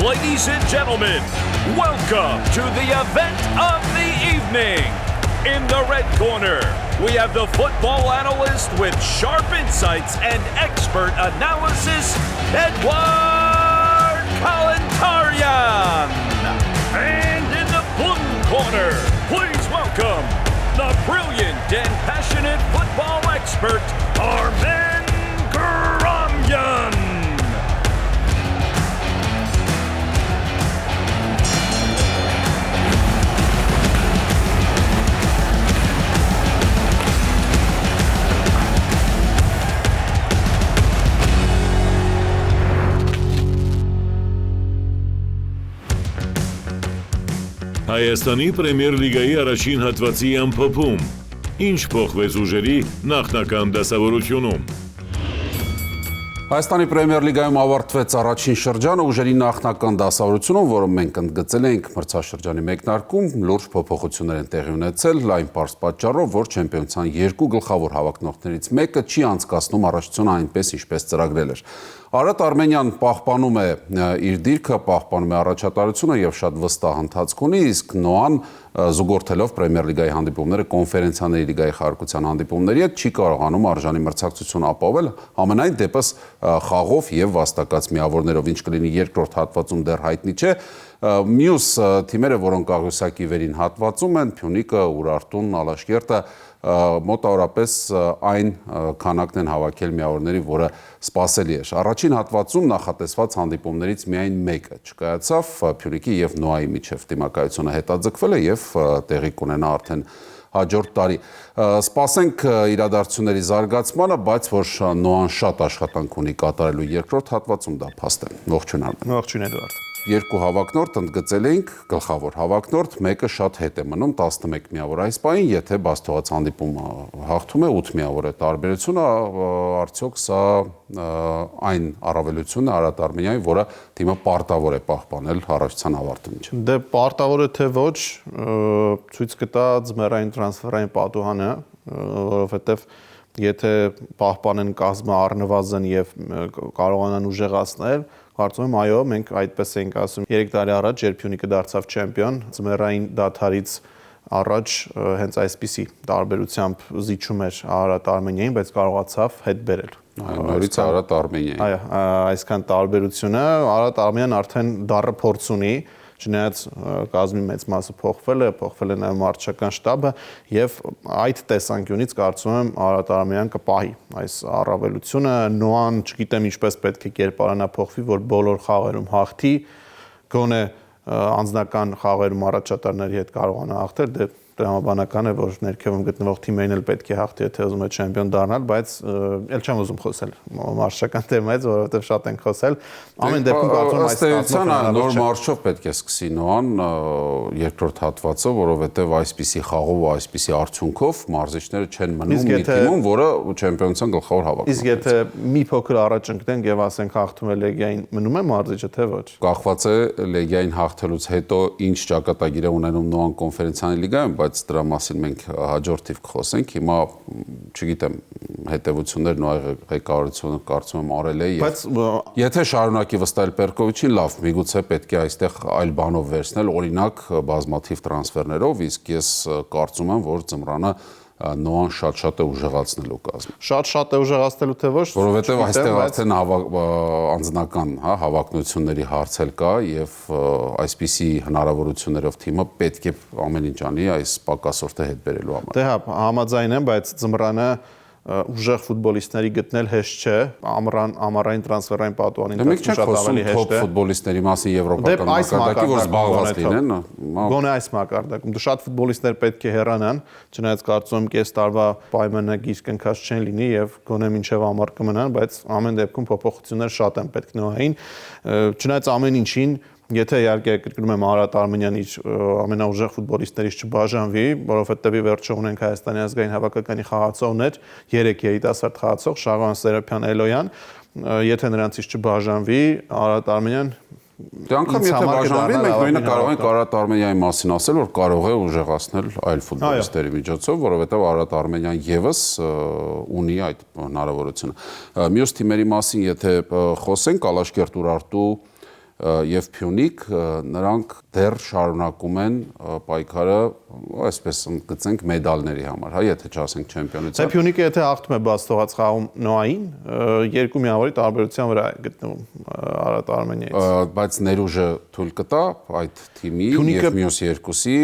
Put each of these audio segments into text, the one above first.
Ladies and gentlemen, welcome to the event of the evening. In the red corner, we have the football analyst with sharp insights and expert analysis, Edward Kalantarian. And in the blue corner, please welcome the brilliant and passionate football expert, Armen Karamyan. Հայաստանի Պրեմիեր լիգայի առաջին հատվածի ամփոփում։ Ինչ փոխվեց ուժերի նախնական դասավորությունում։ Հայաստանի Պրեմիեր լիգայում ավարտվեց առաջին շրջանը ուժերի նախնական դասավորությունում, որը մենք ընդգծել ենք մրցաշրջանի մեկնարկում, լուրջ փոփոխություններ են տեղի ունեցել, այն պարզ պատճառով, որ չեմպիոնության երկու գլխավոր հավակնորդներից մեկը չի անցկացնում առաջությունը այնպես, ինչպես ծրագրել էր։ Արարատ Արմենյան պահպանում է իր դիրքը, պահպանում է առաջատարությունը եւ շատ վստահ ընթացք ունի, իսկ Նոան զուգորդելով Պրեմիեր լիգայի հանդիպումները կոնֆերենցիաների լիգայի խաղարկության հանդիպումների հետ չի կարողանում արժանի մրցակցություն ապահովել, համենայն դեպս խաղով եւ վաստակած միավորներով, ինչ կլինի երկրորդ հատվածում դեռ հայտնի չէ։ Մյուս թիմերը, որոնք աղյուսակի վերին հատվածում են, Փյունիկը, Ուրարտուն, Ալաշկերտը, մոտավորապես այն քանակն են հավաքել միավորների, որը սպասելի էր։ Առաջին հատվածում նախատեսված հանդիպումներից միայն մեկը չկայացավ, Փյունիկի եւ Նոայի միջև դիմակայությունը հետաձգվել է եւ տեղի կունենա արդեն հաջորդ տարի։ Սպասենք իրադարձությունների զարգացմանը, բայց որ Նոան շատ աշխատանք ունի կատարելու երկրորդ հատվածում, դա փաստ է։ Ողջույն Արմեն։ Ողջույն Էդվարդ։ Երկու հավակնորդ ընդգծել էինք, գլխավոր հավակնորդ, մեկը շատ հետ է մնում 11 միավոր այս պահին, եթե բաստողաց հանդիպումը հաղթում է 8 միավոր է տարբերությունը, արդյոք սա այն առավելությունը Արարատ Արմենյանի, որը թիմը պարտավոր է պահպանել առաջության ավարտին մինչև։ Դե պարտավոր է թե ոչ, ցույց կտա ձմեռային տրանսֆերային պատուհանը, որովհետև եթե պահպանեն կազմը առնվազն եւ կարողանան ուժեղացնել, կարծում եմ այո, մենք այդպես ենք ասում 3 տարի առաջ, երբ Փյունիկը դարձավ չեմպիոն, ձմեռային դադարից առաջ հենց այսպիսի տարբերությամբ զիջում էր Արարատ Արմենյանին, բայց կարողացավ հետ բերել։ Նորից Արարատ Արմենյանի։ Այո, այսքան տարբերությունը Արարատ Արմենյանն արդեն դառը փորձ ունի, չնայած կազմի մեծ մասը փոխվել է նաև մարզչական շտաբը եւ այդ տեսանկյունից կարծում եմ Արարատ Արմենյան կպահի այս առավելությունը, Նոան չգիտեմ ինչպես պետք է կերպարանա փոխվի, որ բոլոր խաղերում հաղթի, գոնե անձնական խաղերում առաջատարների հետ կարողանա հաղթել, դե տրամաբանական է, որ ներքևում գտնվող թիմերին էլ պետք է հաղթի, եթե ուզում է չեմպիոն դառնալ, բայց ել չեմ ուզում խոսել մարզչական թեմայից, որովհետև շատ ենք խոսել։ Ամեն դեպքում կարծում եմ այս ստացման նոր մարզչով պետք է սկսի Նոան երկրորդ հատվածը, որովհետև այսպիսի խաղով ու այսպիսի արդյունքով մարզիչները չեն մնում մի թիմում, որը չեմպիոնության գլխավոր հավաքն է։ Իսկ եթե մի փոքր առաջ ընկնենք եւ ասենք հաղթում է Լեգիային, մնում է մարզիչը թե ոչ։ Կախված է Լեգիային հաղթելուց հետո ինչ ճակատագիր է ունենում Նոան կոնֆերենցիաների լիգայում, բայց դրա մասին մենք հաջորդ թիվ կխոսենք։ Հիմա չգիտեմ, հետևություններ Նոայի ղեկավարությունը կարծում եմ արել է եւ եթե շարունակի վստահել Պերկովիչին, լավ, միգուցե պետք է այստեղ այլ բանով վերցնել, օրինակ բազմաթիվ տրանսֆերներով, իսկ ես կարծում եմ, որ ձմռանը Նոան շատ է ուժեղացնելու կազմը։ Շատ է ուժեղացնելու թե ոչ, որովհետև այստեղ արդեն անձնական հավակնությունների հարց էլ կա եւ այսպիսի հնարավորություններով թիմը պետք է ամեն ինչ անի այս պակասորտը հետ բերելու համար։ Դե հա, համաձայն եմ, բայց ձմռանը ուժեղ ֆուտբոլիստների գտնել հեշտ չէ, ամառային տրանսֆերային պատուհանին դեպքում շատ ավելի հեշտ է։ Ֆուտբոլիստների մասին եվրոպական մակարդակի, որ զբաղված լինեն, գոնե այս մակարդակում դու շատ ֆուտբոլիստներ պետք է հեռանան, չնայած կարծում եմ կես տարվա պայմանագիր կնքած չեն լինի եւ գոնե մինչեւ ամառ կմնան, բայց ամեն դեպքում փոփոխություններ շատ են պետք Նոային, չնայած ամեն ինչին Եթե իհարկե կրկնում եմ Արարատ Արմենյանի ամենաուժեղ ֆուտբոլիստներից չբաժանվի, որովհետև ի վերջո ունենք Հայաստանի ազգային հավաքականի խաղացողներ, 3 երիտասարդ խաղացող Շաղան Սերապյան, Էլոյան, եթե նրանցից չբաժանվի, Արարատ Արմենյան Դե անգամ եթե բաժանվի, մենք նույնը կարող ենք Արարատ Արմենյանի մասին ասել, որ կարող է ուժեղացնել այլ ֆուտբոլիստերի միջոցով, որովհետև Արարատ Արմենյան եւս ունի այդ հնարավորությունը։ Մյուս թիմերի մասին եթե խոսենք, Ալաշկերտ, Ուրարտու, եւ Փյունիկ, նրանք դեռ շարունակում են պայքարը, այսպես գծենք մեդալների համար, հա, եթե չասենք չեմպիոնության։ Փյունիկը եթե հաղթում է բաց թողած խաղում Նոային, երկու միավորի տարբերության վրա է գտնվում Արարատ Արմենիայից։ Բայց ներուժը թույլ կտա այդ թիմի եւ մյուս երկուսի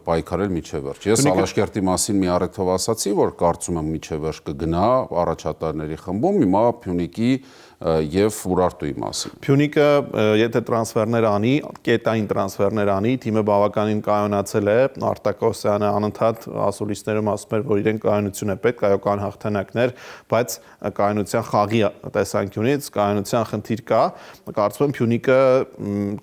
պայքարել միջև վերջ։ Ես Ալաշկերտի մասին մի առիթով ասացի, որ կարծում եմ միջև վերջ կգնա առաջատարների խմբում, հիմա Փյունիկի եւ Ուրարտուի մասին։ Փյունիկը եթե տրանսֆերներ անի, կետային տրանսֆերներ անի, թիմը բավականին կայունացել է, Արտակոսյանը անընդհատ ասուլիսներում ասում էր, որ իրեն կայունություն է պետք, այո կան հաղթանակներ, բայց կայունության խաղի տեսանկյունից կայունության խնդիր կա։ Կարծում եմ Փյունիկը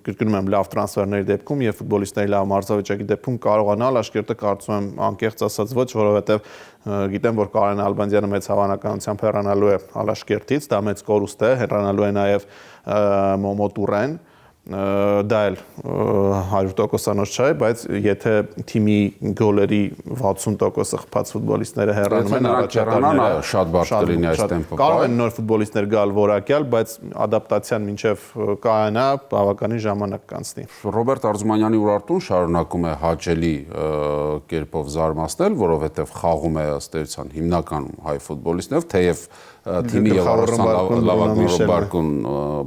կրկնում եմ լավ տրանսֆերների դեպքում եւ ֆուտբոլիստների լավ մարզավիճակի դեպքում կարողանալ Աշկերտը կարծում եմ անկեղծ ասած ոչ, որովհետեւ գիտեմ, որ Կարեն Ալբանդյանը մեծ հավանականությամբ հեռանալու է Ալաշկերտից, դա մեծ կորուստ է, հեռանալու է նաև Մոմո Տուրեն, դա էլ 100%-անոց չէ, բայց եթե թիմի գոլերի 60%-ը խփած ֆուտբոլիստները հեռանում են առաջատարները, շատ բարդ կլինի այս տեմպը։ Կարող են նոր ֆուտբոլիստներ գալ որակյալ, բայց ադապտացիան մինչև կայանա բավականին ժամանակ կանցնի։ Ռոբերտ Արզումանյանի Ուրարտուն շարունակում է հաճելի կերպով զարմացնել, որովհետև խաղում է ըստ էության հիմնականում հայ ֆուտբոլիստներով, թեև թիմի լավագույն Ռոբարկուն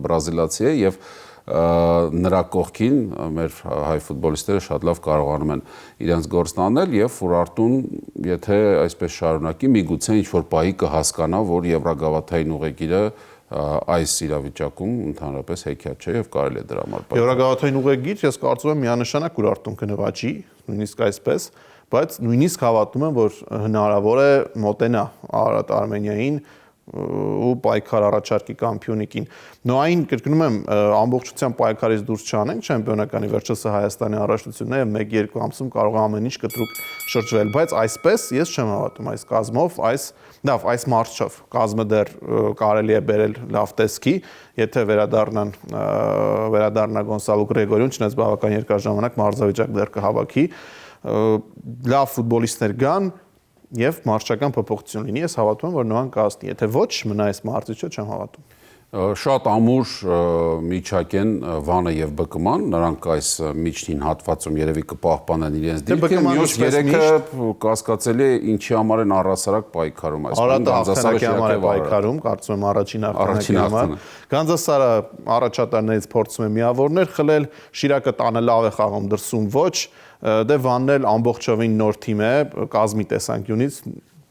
բրազիլացի է եւ նրա կողքին մեր հայ ֆուտբոլիստները շատ լավ կարողանում են իրենց գործն անել եւ Ուրարտուն, եթե այսպես շարունակի, միգուցե ինչ-որ պահի կհասկանա, որ Եվրագավաթային ուղեգիրը այս իրավիճակում ընդհանրապես հեքիաթ չէ եւ կարելի է դրա համար պատասխանել։ Եվրագավաթային ուղեգիր, ես կարծում եմ միանշանակ Ուրարտուն կնվաճի, նույնիսկ այսպես, բայց նույնիսկ հավատում եմ, որ հնարավոր է մոտենա Արարատ Արմենիային ու պայքար առաջարկի կամ Փյունիկին։ Նոային կրկնում եմ ամբողջությամբ պայքարից դուրս չանենք չեմպիոնականի վերջը Հայաստանի առաջնությունն է 1-2 ամսում կարող է ամեն ինչ կտրուկ շրջվել, բայց այսպես ես չեմ հավատում այս կազմով, այս մարշչով կազմը դեռ կարելի է բերել լավ տեսքի, եթե վերադառնա Գոնսալո Գրեգորյուն, չնայած բավական երկար ժամանակ մարզավիճակ դեռ կհավաքի, լավ ֆուտբոլիստներ գան եւ մարշչական փոփոխություն լինի, ես հավատում եմ, որ նոան կհասնի, եթե ոչ մնա այս մարզիչը չեմ հավատում։ Շատ ամուր միջակ են Վանը եւ ԲԿՄ-ն, նրանք այս միջին հատվածում երևի կպահպանեն իրենց դիրքը, մյուս երեքը կասկածելի է ինչի համար են առհասարակ պայքարում այս Գանձասարի համար է պայքարում, կարծում եմ առաջին հաղթանակի համար։ Գանձասարը առաջատարներից փորձում է միավորներ խլել, Շիրակը տանը լավ է խաղում, դրսում ոչ, դե Վանն էլ ամբողջովին նոր թիմ է, կազմի տեսանկյունից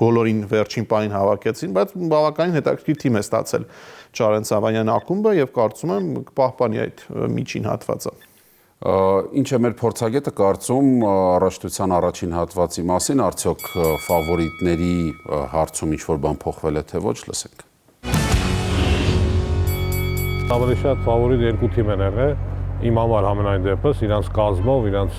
բոլորին վերջին պահին հավաքեցին, բայց բավականին հետաքրքիր թիմ է ստացել Չարեն Սավանյան ակումբը եւ կարծում եմ կպահպանի այդ միջին հատվածը։ Ինչ է մեր փորձագետը կարծում առաջնության առաջին հատվածի մասին, արդյոք ֆավորիտների հարցում ինչ-որ բան փոխվել է թե ոչ, լսենք։ Ավելի շատ ֆավորիտ երկու թիմ են եղել, իմ համար համենայն դեպս, իրանց կազմով, իրանց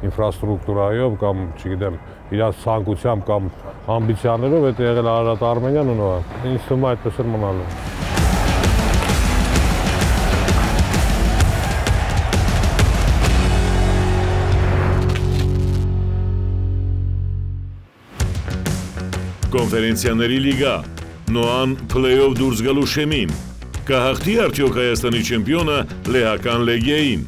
ինֆրաստրուկտուրայով կամ, չգիտեմ, իրանց ցանկությամբ կամ ամբիցիաներով հետ եղել Արարատ Արմենիան ու Նոան։ Ինձ թվում է այդպես էլ մնալու։ Կոնֆերենցիաների լիգա, Նոան փլեյով դուրս գալու շեմին, կհաղթի արդյոք Հայաստանի չեմպիոնը Լեհական Լեգիային։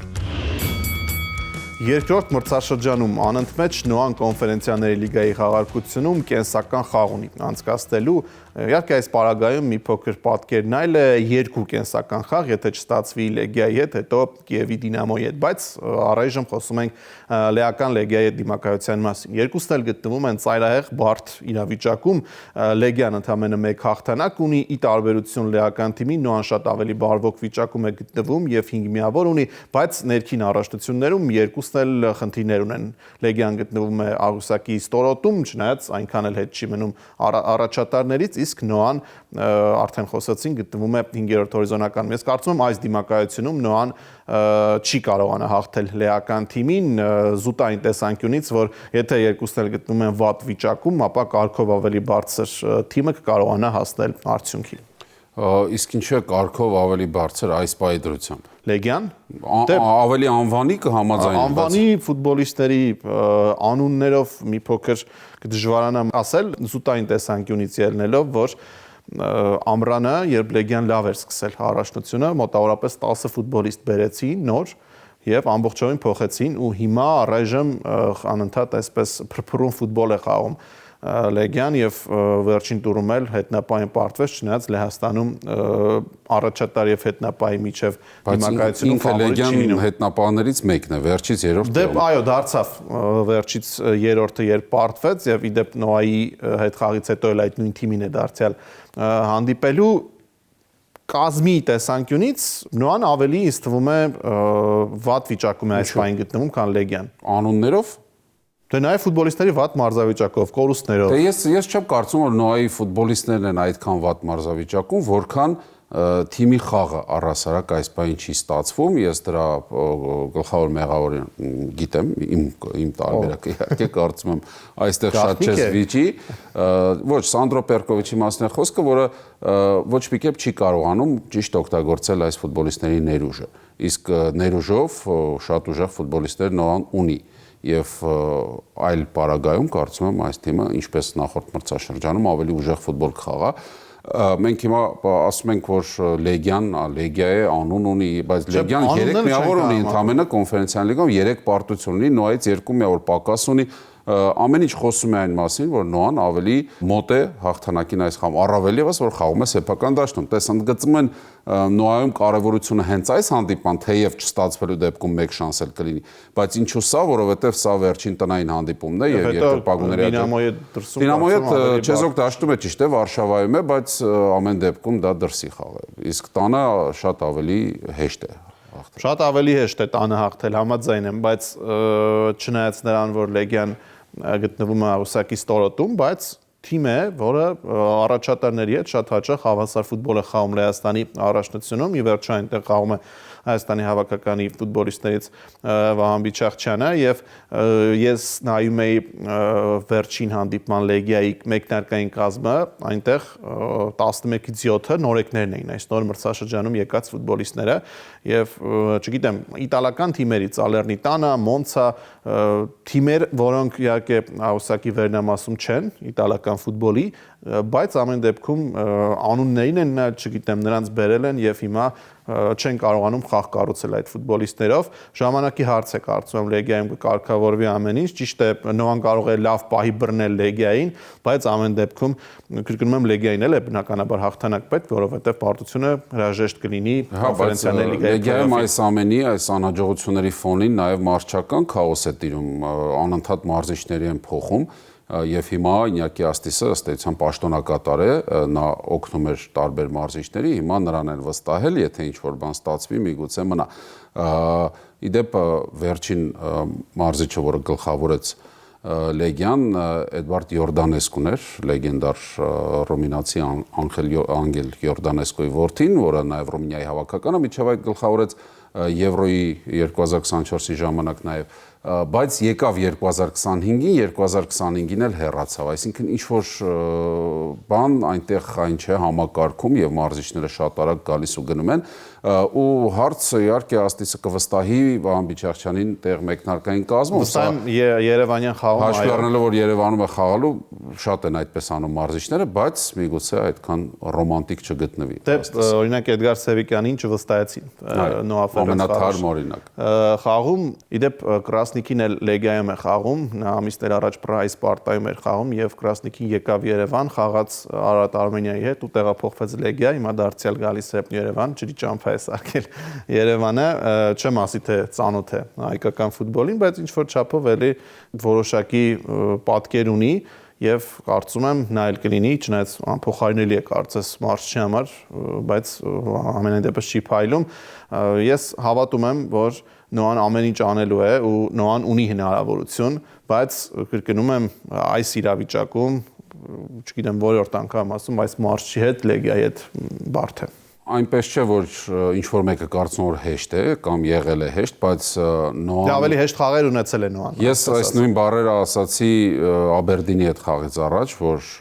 Երկրորդ մրցաշրջանում անընդմեջ Նոան կոնֆերենցիաների լիգայի խաղարկությունում կենսական խաղ ունի անցկացնելու, իհարկե այս պարագայում մի փոքր պատկերն այլ է, երկու կենսական խաղ, եթե չստացվի Լեգիայի հետ, հետո Կիևի Դինամոյի հետ, բայց առայժմ խոսում ենք Լեհական Լեգիայի հետ դիմակայության մասին։ Երկուսն էլ գտնվում են ծայրահեղ բարդ իրավիճակում, Լեգիան ընդամենը 1 հաղթանակ ունի, ի տարբերություն Լեհական թիմի, Նոան շատ ավելի բարվոք վիճակում է գտնվում եւ 5 միավոր ունի, բայց ներքին առաջնություններում երկուսն էլ խնդիրներ ունեն։ Լեգիան գտնվում է աղյուսակի ստորոտում, չնայած այնքան էլ հետ չի մնում առաջատարներից, իսկ Նոան արդեն խոսեցին գտնվում է 5-րդ հորիզոնականում։ Ես կարծում եմ այս դիմակայությունում Նոան չի կարողանա հաղթել Լեհական թիմին զուտային տեսանկյունից, որ եթե երկուսն էլ գտնվում են վատ վիճակում, ապա կարգով ավելի բարձր թիմը կկարողանա հասնել արդյունքի։ Իսկ ինչու է կարգով ավելի բարձր այս պահի դրությամբ։ Լեգիան ավելի անվանի կհամաձայնվի։ Անվանի ֆուտբոլիստերի անուններով մի փոքր կդժվարանամ ասել, զուտային տեսանկյունից ելնելով, որ ամռանը, երբ Լեգիան լավ էր սկսել առաջնությունը, մոտավորապես 10 ֆուտբոլիստ բերեցին նոր եւ ամբողջովին փոխեցին ու հիմա առայժմ անընդհատ այսպես փրփրուն ֆուտբոլ է խաղում Լեգիան եւ վերջին տուրում էլ հետնապային պարտվեց, չնայած Լեհաստանում առաջատար եւ հետնապայի միջև դիմակայությունում ֆավորիտ չի լինում։ Հետնապաներից մեկն է, վերջից երրորդ։ Դե այո, դարձավ վերջից երրորդը, երբ պարտվեց եւ իդեպ Նոայի հետ խաղից հետո էլ այդ նույն թիմին է դարձյալ հանդիպելու կազմի տեսանկյունից Նոան ավելի ինձ թվում է վատ վիճակում է այս պահին գտնվում, քան Լեգիան։ Անուններով Դե նաև ֆուտբոլիստների վատ մարզավիճակով, կորուստներով։ Դե ես չեմ կարծում, որ Նոայի ֆուտբոլիստներն են այդքան վատ մարզավիճակում, որքան թիմի խաղը առհասարակ այս բանին չի ստացվում։ Ես դրա գլխավոր մեղավորը գիտեմ, իմ տարբերակը իհարկե կարծում եմ այստեղ շատ չես վիճի։ Ոչ, Սանդրո Պերկովիչի մասն է խոսքը, որը ոչ մի կերպ չի կարողանում ճիշտ օգտագործել այս ֆուտբոլիստների ներուժը։ Իսկ ներուժով շատ ուժեղ ֆուտբոլիստներ Նոան ունի։ Եվ այլ պարագայում կարծում եմ այս թիմը ինչպես նախորդ մրցաշրջանում ավելի ուժեղ ֆուտբոլ կխաղա։ Մենք հիմա ասում ենք, որ Լեգիա է, անուն ունի, բայց Լեգիան 3 միավոր ունի ընդամենը կոնֆերենցիան լիգայում 3 պարտություն ունի, Նոայից 2 միավոր պակաս ունի։ Ամեն ինչ խոսում է այն մասին, որ Նոան ավելի մոտ է հաղթանակին այս խաղում, առավել ևս որ խաղում է սեփական դաշտում։ Տես ընդգծում են Նոայում կարևորությունը հենց այս հանդիպման, թեև չստացվելու դեպքում մեկ շանս էլ կլինի, բայց ինչու սա, որովհետև սա վերջին տնային հանդիպումն է եւ երկրպագուների Դինամոյի հետ չեզոք դաշտում է ճիշտ է, Վարշավայում է, բայց ամեն դեպքում դա դրսի խաղ է։ Իսկ տանը շատ ավելի հեշտ է։ Շատ ավելի հեշտ է տանը հաղթել, համաձայն եմ, բայց չնայած նրան, որ Լեգիան գտնվում է ուսակի ստորոտում, բայց թիմ է, որը առաջատարների հետ շատ հաճախ հավասար ֆուտբոլ է խաղում Լեհաստանի առաջնությունում, ի վերջո այնտեղ խաղում է Հայաստանի հավաքականի ֆուտբոլիստներից Վահան Բիչախչյանը եւ ես նայում էի վերջին հանդիպման Լեգիայի մեկնարկային կազմը, այնտեղ 11-ից 7-ը նորեկներն էին, այս նոր մրցաշրջանում եկած ֆուտբոլիստները եւ չգիտեմ, իտալական թիմերից Salernitana, Monza թիմեր, որոնք իհարկե Աուսակի վերնամասում չեն իտալական ֆուտբոլի, բայց ամեն դեպքում անուններին են, չգիտեմ, նրանց բերել են եւ հիմա չեն կարողանում խաղ կառուցել այդ ֆուտբոլիստներով։ Ժամանակի հարց է կարծում եմ Լեգիայում կկարգավորվի ամեն ինչ, ճիշտ է, Նոան կարող է լավ պահի բռնել Լեգիային, բայց ամեն դեպքում կրկնում եմ Լեգիային էլ է բնականաբար հաղթանակ պետք, որովհետեւ պարտությունը հրաժեշտ կլինի կոնֆերենցիաների լիգայի։ Լեգիայում այս ամենի, այս անհաջողությունների ֆոնին նաեւ մարզչական քաոս է տիրում, անընդհատ մարզիչների են փոխում։ Եվ հիմա Ինյակի Աստիսը ըստ էության պաշտոնակատար է, նա օգնում էր տարբեր մարզիչների, հիմա նրան են վստահել, եթե ինչ-որ բան ստացվի, միգուցե մնա։ Իդեպ վերջին մարզիչը, որը գլխավորեց Լեգիան, Էդվարդ Յորդանեսկուն էր, լեգենդար ռումինացի Անգել Յորդանեսկոյի որդին, որը նաև Ռումինիայի հավաքականը, միջև այդ գլխավորեց Եվրոյի 2024-ի ժամանակ նաև, բայց եկավ 2025-ին, 2025-ին էլ հեռացավ, այսինքն ինչ-որ բան այնտեղ այն չէ համակարգում եւ մարզիչները շատ արագ գալիս ու գնում են, ու հարցը իհարկե Աստիսը կվստահի Վահան Բիչախչյանին տեղ մեկնարկային կազմում, վստահ Երևանյան խաղում, հաշվի առնելով որ Երևանում է խաղալու, շատ են այդպես անում մարզիչները, բայց միգուցե այդքան ռոմանտիկ չգտնվի։ Դե օրինակ Էդգար Սևիկյանին չվստահեցին ամենաթարմ օրինակ։ Խաղում իդեպ Կրասնիկին էլ Լեգիայում է խաղում, նա ամիսներ առաջ Պրահայի Սպարտայում էր խաղում եւ Կրասնիկին եկավ Երևան, խաղաց Արարատ Արմենիայի հետ ու տեղափոխվեց Լեգիա, հիմա դարձյալ գալիս է Երևան, ջրի ճամփա է սարքել Երևանը, չեմ ասի թե ծանոթ է հայկական ֆուտբոլին, բայց ինչ որ չափով էլի որոշակի պատկեր ունի եւ կարծում եմ նա էլ կլինի, չնայած անփոխարինելի է կարծես մարզչի համար, բայց ամենայն դեպս չի փայլում։ Ես հավատում եմ, որ Նոան ամեն ինչ անելու է ու Նոան ունի հնարավորություն, բայց կրկնում եմ այս իրավիճակում, չգիտեմ որորդ անգամ ասում, այս մարզչի հետ Լեգիայի հետ բարդ է։ Այնպես չէ, որ ինչ-որ մեկը կարծում որ հեշտ է կամ եղել է հեշտ, բայց Նոան ավելի հեշտ խաղեր ունեցել է Նոան։ Ես այս նույն բառերը ասացի Աբերդինի հետ խաղից առաջ, որ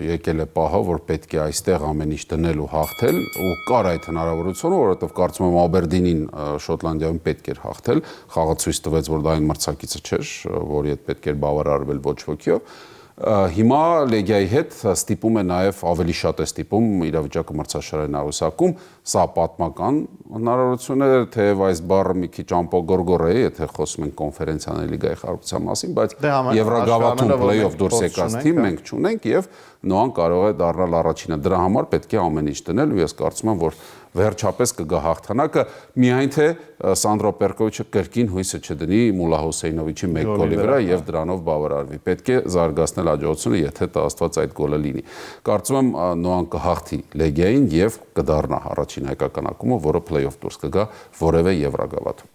եկել է պահը, որ պետք է այստեղ ամեն ինչ դնել ու հաղթել, ու կար այդ հնարավորությունը, որովհետև կարծում եմ Աբերդինին Շոտլանդիայում պետք էր հաղթել, խաղը ցույց տվեց, որ դա այն մրցակիցը չէր, որի հետ պետք էր բավարարվել ոչ ոքիով։ Հիմա Լեգիայի հետ ստիպում է նաև ավելի շատ է ստիպում իրավիճակը մրցաշարային աղյուսակում, սա պատմական հնարավորություն է, թեև այս բառը մի քիչ ամպոգորգոր է, եթե խոսում ենք կոնֆերենցիաների լիգայի խաղաղության մասին, բայց Եվրագավաթում play-off դուրս եկած թիմ մենք չունենք եւ Նոան կարող է դառնալ առաջինը։ Դրա համար պետք է ամեն ինչ դնել ու ես կարծում եմ, որ վերջապես կգա հաղթանակը, միայն թե Սանդրո Պերկովիչը կրկին հույսը չդնի Մուլա Հուսեյնովիչի 1 գոլի վրա եւ դրանով բավարարվի։ Պետք է զարգացնել աջակցությունը, եթե Աստված այդ գոլը լինի։ Կարծում եմ Նոան կհաղթի Լեգիային եւ կդառնա առաջին հայկական ակումբը, որը play-off դուրս կգա որևէ Եվրագավաթում։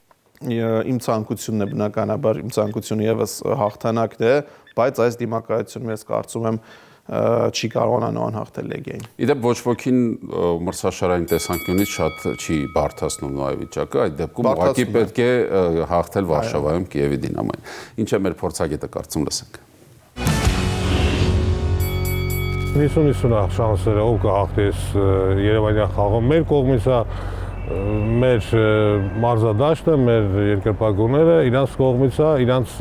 Իմ ցանկությունն է բնականաբար, իմ ցանկությունը եւս հաղթանակն է, բայց այս դիմակայությունում ես կարծում եմ չի կարողանա Նոան հաղթել Լեգիային։ Իդեպ ոչ ոքին մրցաշարային տեսանկյունից շատ չի բարդացնում նույն վիճակը, այդ դեպքում ուղղակի պետք է հաղթել Վարշավայում Կիևի Դինամոյին։ Ինչ է մեր փորձագետը կարծում, լսենք։ 50-50 շանսերը ով կհաղթի Երևանյան խաղում։ Մեր կողմից է մեր մարզադաշտը, մեր երկրպագուները, իրանց կողմից է իրանց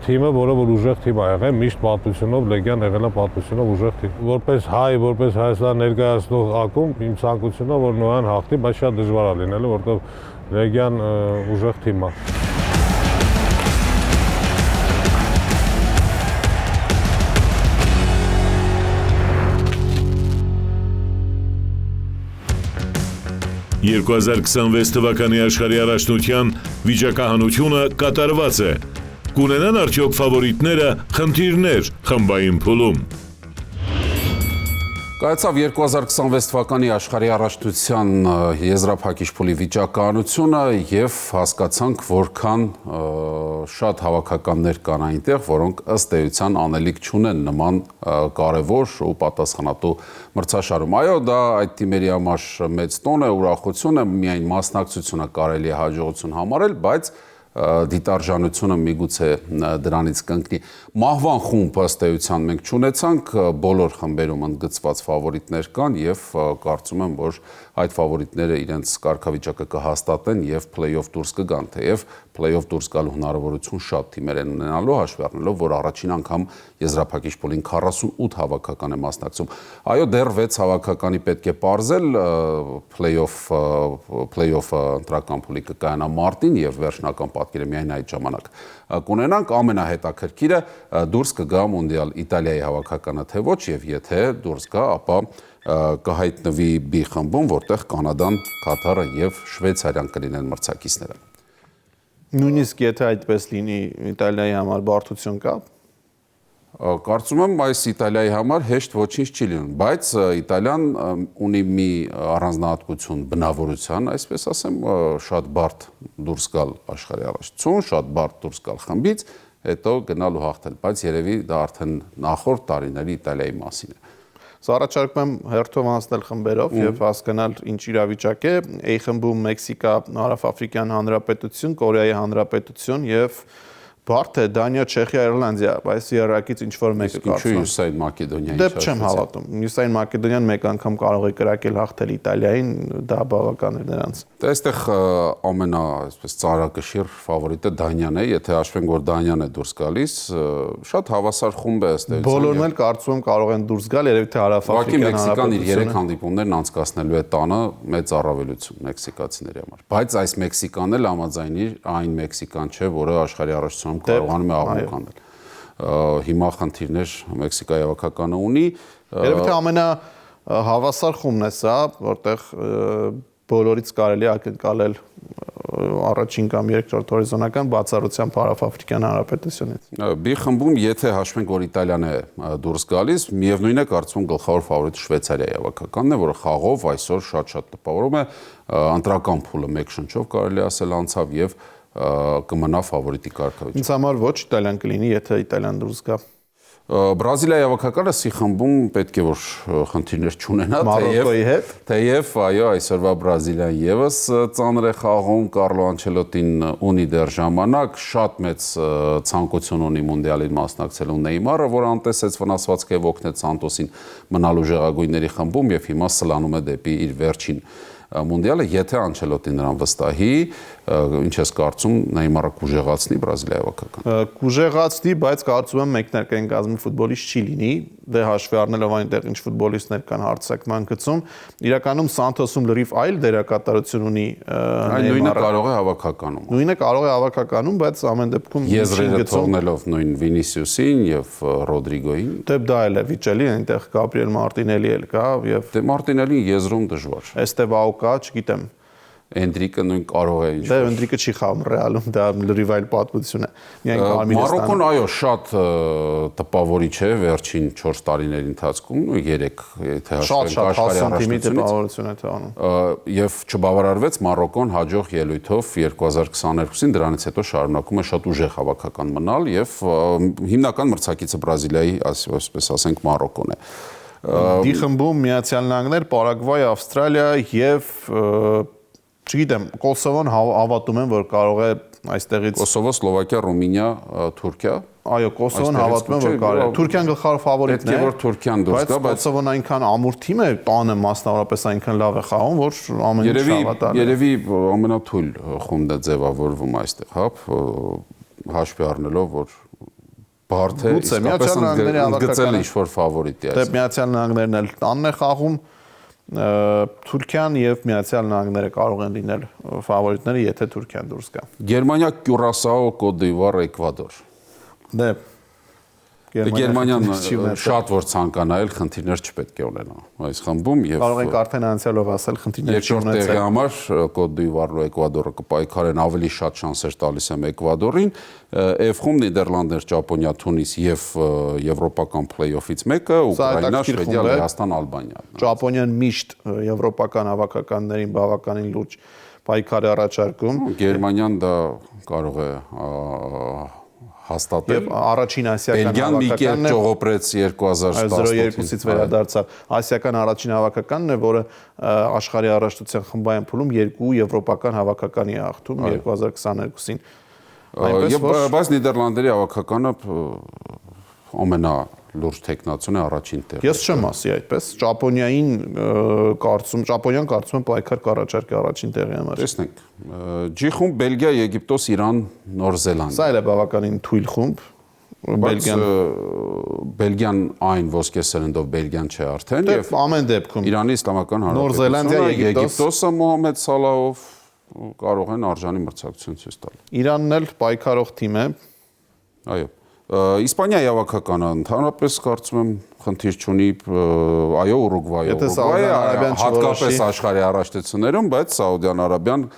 թիմը, որը որ ուժեղ թիմ է եղել, միշտ պատմությունով Լեգիան եղել է պատմությունով ուժեղ թիմ։ Որպես հայ, որպես Հայաստան ներկայացնող ակումբ, իմ ցանկությունն է, որ Նոյան հաղթի, բայց շատ դժվար է լինելու, որովհետև Լեգիան ուժեղ թիմ է։ «2026 թվականի աշխարհի առաջնության վիճակահանությունը կատարված է։ Կունենան արդյոք ֆավորիտները խնդիրներ խմբային փուլում։ Կայացավ 2026 թվականի աշխարհի առաջնության եզրափակիչ փուլի վիճակահանությունը եւ հասկացանք, որքան շատ հավաքականներ կան այնտեղ, որոնք ըստ էության անելիք չունեն նման կարևոր ու պատասխանատու մրցաշարում։ Այո, դա այդ թիմերի համար մեծ տոն է, ուրախություն է, միայն մասնակցությունը կարելի է հաջողություն համարել, բայց դիտարժանությունը միգուցե դրանից կընկնի։ Մահվան խումբ ըստ էության մենք չունեցանք, բոլոր խմբերում ընդգծված ֆավորիտներ կան եւ կարծում եմ, որ այդ ֆավորիտները իրենց կարգավիճակը կհաստատեն եւ play-off դուրս կգան, թեև play-off դուրս գալու հնարավորություն շատ թիմեր են ունենալու, հաշվի առնելով, որ առաջին անգամ եզրափակիչ փուլին 48 հավաքական է մասնակցում։ Այո, դեռ 6 հավաքականի պետք է պարզել, play-off-ը ընտրական փուլի կկայանա մարտին եւ վերջնական պատկերը միայն այդ ժամանակ կունենանք։ Ամենահետաքրքիրը դուրս կգա մոնդիալ Իտալիայի հավաքականը թե ոչ, եւ եթե դուրս գա, ապա կհայտնվի B խմբում, որտեղ Կանադան, Կատարը եւ Շվեյցարիան կլինեն մրցակիցները։ Նույնիսկ եթե այդպես լինի, Իտալիայի համար բարդություն կա։ Կարծում եմ այս Իտալիայի համար հեշտ ոչինչ չի լինում, բայց Իտալիան ունի մի առանձնահատկություն բնավորության, այսպես ասեմ, շատ բարդ դուրս գալ աշխարհի առաջնություն, շատ բարդ դուրս գալ խմբից, հետո գնալ ու հաղթել, բայց երևի դա արդեն նախորդ տարիների Իտալիայի մասին է։ Սա առաջարկում եմ հերթով անցնել խմբերով եւ հասկանալ ինչ իրավիճակ է։ A խմբում Մեքսիկա, Հարավաֆրիկյան Հանրապետություն, Կորեայի Հանրապետություն եւ բարդ է Դանիա, Չեխիա, Իռլանդիա, բայց երակից ինչ որ մեկը կարծում եմ։ Հյուսային Մակեդոնիայի Դե չեմ հավատում։ Հյուսային Մակեդոնիան մեկ անգամ կարող է կրակել հաղթել Իտալիային, դա բավական է նրանց։ Դե այստեղ ամենա, այսպես ծանրակշիռ ֆավորիտը Դանիան է, եթե հաշվենք, որ Դանիան է դուրս գալիս, շատ հավասար խումբ է ըստ էության։ Բոլորն էլ կարծում եմ կարող են դուրս գալ, երևի թե Հարավաֆրիկյան Մեքսիկան իր 3 հանդիպումներն անցկացնելու է տանը, մեծ առավելություն մեքսիկացիների համար։ Բայց այս Մեքսիկան էլ համաձայնի այն Մեքսիկան չէ, որը աշխարհի առաջնությունում կարողանում է աղմուկ անել։ Հիմա խնդիրներ Մեքսիկայի հավաքականը ունի։ Երևի թե ամենահավասար խումբն է սա, որտեղ բոլորից կարելի է ակնկալել առաջին կամ երկրորդ հորիզոնական բացառությամբ Հարավաֆրիկյան Հանրապետությունից։ B խմբում, եթե հաշվենք, որ Իտալիան է դուրս գալիս, միևնույն է կարծում գլխավոր ֆավորիտը Շվեյցարիայի հավաքականն է, որը խաղով այսօր շատ տպավորում է, ընտրական փուլը մեկ շնչով կարելի ասել անցավ եւ կմնա ֆավորիտի կարգավիճակը։ Ինձ համար ոչ Իտալիան կլինի, եթե Իտալիան դուրս գա։ Բրազիլիայի հավաքականը C խմբում պետք է որ խնդիրներ չունենա, Մարոկոյի հետ, թեև այո, այսօրվա Բրազիլիան եւս ծանր է խաղում, Կարլո Անչելոտին ունի դեռ ժամանակ, շատ մեծ ցանկություն ունի մունդիալին մասնակցելու Նեյմարը, որ անտեսեց վնասվածք է օգնեց Սանտոսին մնալու ժեղագույնների խմբում եւ հիմա սլանում է դեպի իր վերջին մունդիալը, եթե Անչելոտին նրան վստահի, ինչ ես կարծում, Նեյմարը կուժեղացնի Բրազիլիայի հավաքականը։ Կուժեղացնի, բայց կարծում եմ մեկնարկային կազմի ֆուտբոլիստ չի լինի, դե հաշվի առնելով այնտեղ ինչ ֆուտբոլիստներ կան հարցակման գծում, իրականում Սանթոսում լրիվ այլ դերակատարություն ունի Նույնը կարող է հավաքականում։ Նույնը կարող է հավաքականում, բայց ամեն դեպքում եզրերը թողնելով նույն Վինիսիուսին եւ Ռոդրիգոին։ Դե դա էլ է վիճելի, այնտեղ Գաբրիել Մարտինելի էլ կա եւ Դե Մարտինելին եզրում դժվար։ Էստեվաու կա, չգիտեմ։ Էնդրիկը նույն կարող է ինչ։ Դե Էնդրիկը չի խաղում Ռեալում, դա լրիվ այլ պատմություն է։ Միայն Մարոկոն այո, շատ տպավորիչ է վերջին 4 տարիների ընթացքում, 3 եթե հաշվենք աշխարհի տպավորություն է թողնում։ Եվ չբավարարվեց Մարոկոն հաջող ելույթով 2022-ին, դրանից հետո շարունակում է շատ ուժեղ հավաքական մնալ եւ հիմնական մրցակիցը Բրազիլիայի, այսպես ասենք, Մարոկոն է։ D խմբում Միացյալ Նահանգներ, Պարագվայ, Ավստրալիա եւ չգիտեմ, Կոսովոն հավատում եմ, որ կարող է այստեղից Կոսովո, Սլովակիա, Ռումինիա, Թուրքիա։ Այո, Կոսովոն հավատում եմ, որ կարող է։ Թուրքիան գլխավոր ֆավորիտն է։ Պետք է որ Թուրքիան դուրս գա, բայց Կոսովոն այնքան ամուր թիմ է, տանը մասնավորապես այնքան լավ է խաղում, որ ամեն ինչ հավատալ է։ Երևի ամենաթույլ խումբն է ձևավորվում այստեղ, հա, հաշվի առնելով, որ բարդ է, իսկապես ընդգծել ինչ-որ ֆավորիտ է։ Դե Միացյալ Նահանգներն էլ տանն է խաղում, Թուրքիան եւ Միացյալ Նահանգները կարող են լինել ֆավորիտները, եթե Թուրքիան դուրս գա։ Գերմանիա, Կյուրասաո, Կոտ դ'Իվուար, Էկվադոր։ Դե Գերմանիան շատ որ ցանկանա էլ խնդիրներ չպետք է ունենա այս խմբում եւ կարող ենք արդեն անցյալով ասել խնդիրներ չունեցել։ Երկրորդ տեղի համար Կոտ դ'Իվուարն ու Էկվադորը կպայքարեն, ավելի շատ շանսեր տալիս եմ Էկվադորին։ F խումբ Նիդերլանդներ, Ճապոնիա, Թունիս եւ եվրոպական փլեյօֆից մեկը Ուկրաինա, Շվեդիա, Լեհաստան, Ալբանիա։ Ճապոնիան միշտ եվրոպական հավաքականներին բավականին լուրջ պայքար է առաջարկում։ Գերմանիան դա կարող է հաստատել։ Եվ առաջին ասիական հավաքականն է ճողոպրեց 2018-ից վերադարձավ։ Ասիական առաջին հավաքականն է, որը աշխարհի առաջնության խմբային փուլում 2 եվրոպական հավաքականի է հաղթում 2022-ին։ Բայց Նիդերլանդերի հավաքականը ամենալուրջ թեկնածուն է առաջին տեղը։ Ես չեմ ասի այդպես։ Ճապոնիան կարծում եմ պայքար կառաջարկի առաջին տեղի համար։ Տեսնենք։ G խումբ Բելգիա, Եգիպտոս, Իրան, Նոր Զելանդիա։ Սա էլ է բավականին թույլ խումբ։ Բելգիան այն ոսկե սերնդով Բելգիան չէ արդեն եւ ամեն դեպքում Իրանի Իսլամական Նոր Զելանդիա, Եգիպտոսը Մոհամեդ Սալահով կարող են արժանի մրցակցություն ցույց տալ։ Իրանն էլ պայքարող թիմ է։ Այո։ Իսպանիայի հավաքականը ընդհանրապես կարծում եմ խնդիր չունի, այո, Ուրուգվայը հատկապես աշխարհի առաջնություններում, բայց Սաուդյան Արաբիան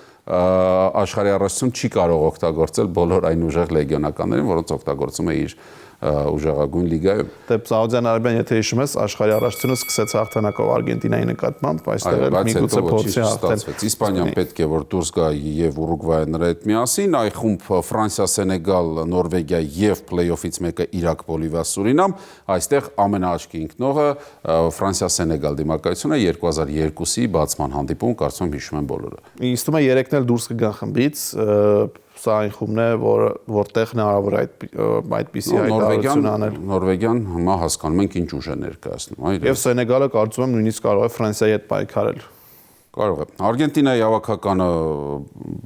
աշխարհի առաջնություն չի կարող օգտագործել բոլոր այն ուժեղ լեգիոնականներին, որոնց օգտագործում է իր ուժեղագույն լիգայում։ Դե Սաուդյան Արաբիան, եթե հիշում ես, աշխարհի առաջնությունը սկսեց հաղթանակով Արգենտինայի նկատմամբ, այստեղ էլ միգուցե փորձի հաղթել։ Իսպանիան պետք է որ դուրս գա եւ Ուրուգվայը նրա հետ միասին, այ խումբ Ֆրանսիա, Սենեգալ, Նորվեգիա եւ փլեյօֆից մեկը Իրաք, Բոլիվիա, Սուրինամ, այստեղ ամենաաչքի ընկնողը Ֆրանսիա-Սենեգալ դիմակայությունը 2002-ի բացման հանդիպում, կարծում եմ հիշում են բոլորը։ Ինձ թվում է երեքն էլ դուրս կգան խմբից, սա այն խումբն է, որտեղ հնարավոր է այդպիսի հայտարարություն անել։ Նորվեգիան հիմա հասկանում ենք ինչ ուժ է ներկայացնում, այո։ Եվ Սենեգալը կարծում եմ նույնիսկ կարող է Ֆրանսիայի հետ պայքարել։ Կարող է։ Արգենտինայի հավաքականը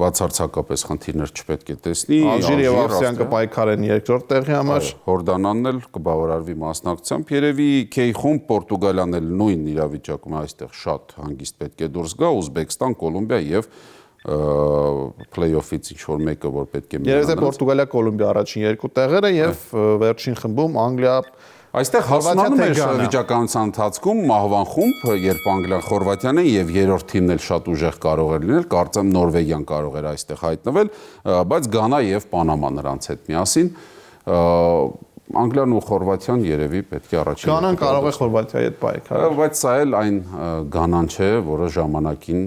բացարձակապես խնդիրներ չպետք է տեսնի։ Ալժիրը եւ Ավստրիան կպայքարեն երկրորդ տեղի համար։ Հորդանանն էլ կբավարարվի մասնակցությամբ։ Երևի K խումբ Պորտուգալիան էլ նույն իրավիճակում է, այստեղ շատ հանգիստ պետք է դուրս գա, Ուզբեկստան, Կոլումբիա եւ play-off-ից ինչ-որ մեկը, որ պետք է միանան։ Երևի Պորտուգալիա, Կոլումբիա առաջին երկու տեղերը եւ վերջին խմբում Անգլիա։ Այստեղ հասունանում է վիճակականության ընթացքում մահվան խումբ, երբ Անգլիան, Խորվաթիան են եւ երրորդ թիմն էլ շատ ուժեղ կարող է լինել, կարծեմ Նորվեգիան կարող էր այստեղ հայտնվել, բայց Գանա եւ Պանամա նրանց հետ միասին Անգլիան ու Խորվաթիան երևի պետք է առաջին։ Գանան կարող է Խորվաթիայի հետ պայքարել։ Բայց սա էլ այն Գանան չէ, որը ժամանակին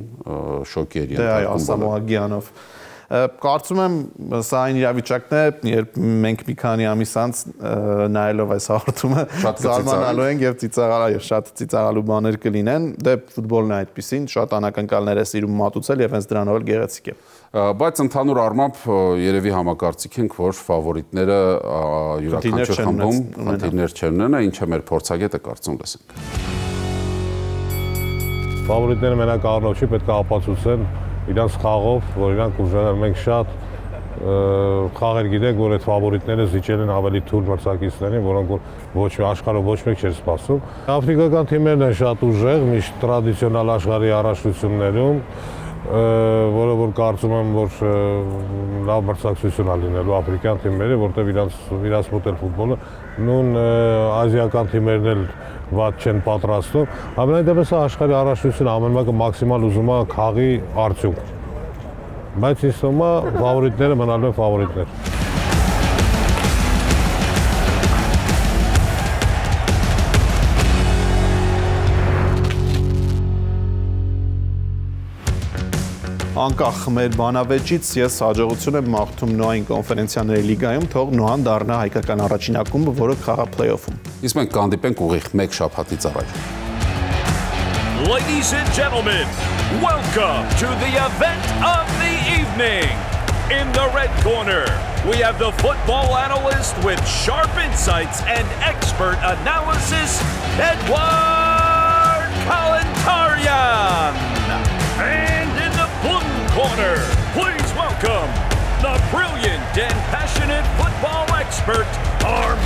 շոկերի ընթացքում։ Դե այո, Ասամոա Գյանով։ Կարծում եմ սա այն իրավիճակն է, երբ մենք մի քանի ամիս անց նայելով այս հաղորդումը զարմանալու ենք եւ շատ ծիծաղալու բաներ կլինեն։ Դե ֆուտբոլն է այդպեսին, շատ անակնկալներ է սիրում մատուցել եւ հենց դրանով էլ գեղեցիկ է։ Բայց ընդհանուր առմամբ երևի համակարծիք ենք, որ ֆավորիտները յուրաքանչյուր խմբում խնդիրներ չեն ունենա, ինչը մեր փորձագետը կարծում լսենք։ Ֆավորիտները մենակ առնով չի, պետք է ապացուցեն իրանց խաղով, որ իրանք ուժեղեն, մենք շատ խաղեր գիտենք, որ այդ ֆավորիտները զիջել են ավելի թույլ մրցակիցներին, որոնք որ աշխարհով ոչ մեկ չէր սպասում։ Աֆրիկական թիմերն են շատ ուժեղ, միշտ տրադիցիոնալ աշխարհի առաջնություններում, որը որ կարծում եմ, որ լավ մրցակցություն է լինելու աֆրիկյան թիմերի, որտեղ իրանց մոտ էլ ֆուտբոլը նույն ազիական թիմերն էլ վատ չեն պատրաստում, ամենայն դեպս աշխարհի առաջնությունը ամեն մեկը մաքսիմալ ուզում է խաղի արդյունք։ Բայց ինձ թվում է ֆավորիտները մնալու են ֆավորիտներ։ Անկախ մեր բանավեճից ես հաջողություն եմ մաղթում Նոային կոնֆերենցիաների լիգայում, թող Նոան դառնա հայկական առաջին ակումբը, որը խաղա փլեյոֆում։ Իսկ մենք կհանդիպենք ուղիղ 1 շաբաթից առաջ։ Ladies and gentlemen, welcome to the event of the evening. In the red corner, we have the football analyst with sharp insights and expert analysis, Edward Kalantarian. And in the blue corner, please welcome the brilliant and passionate football expert, our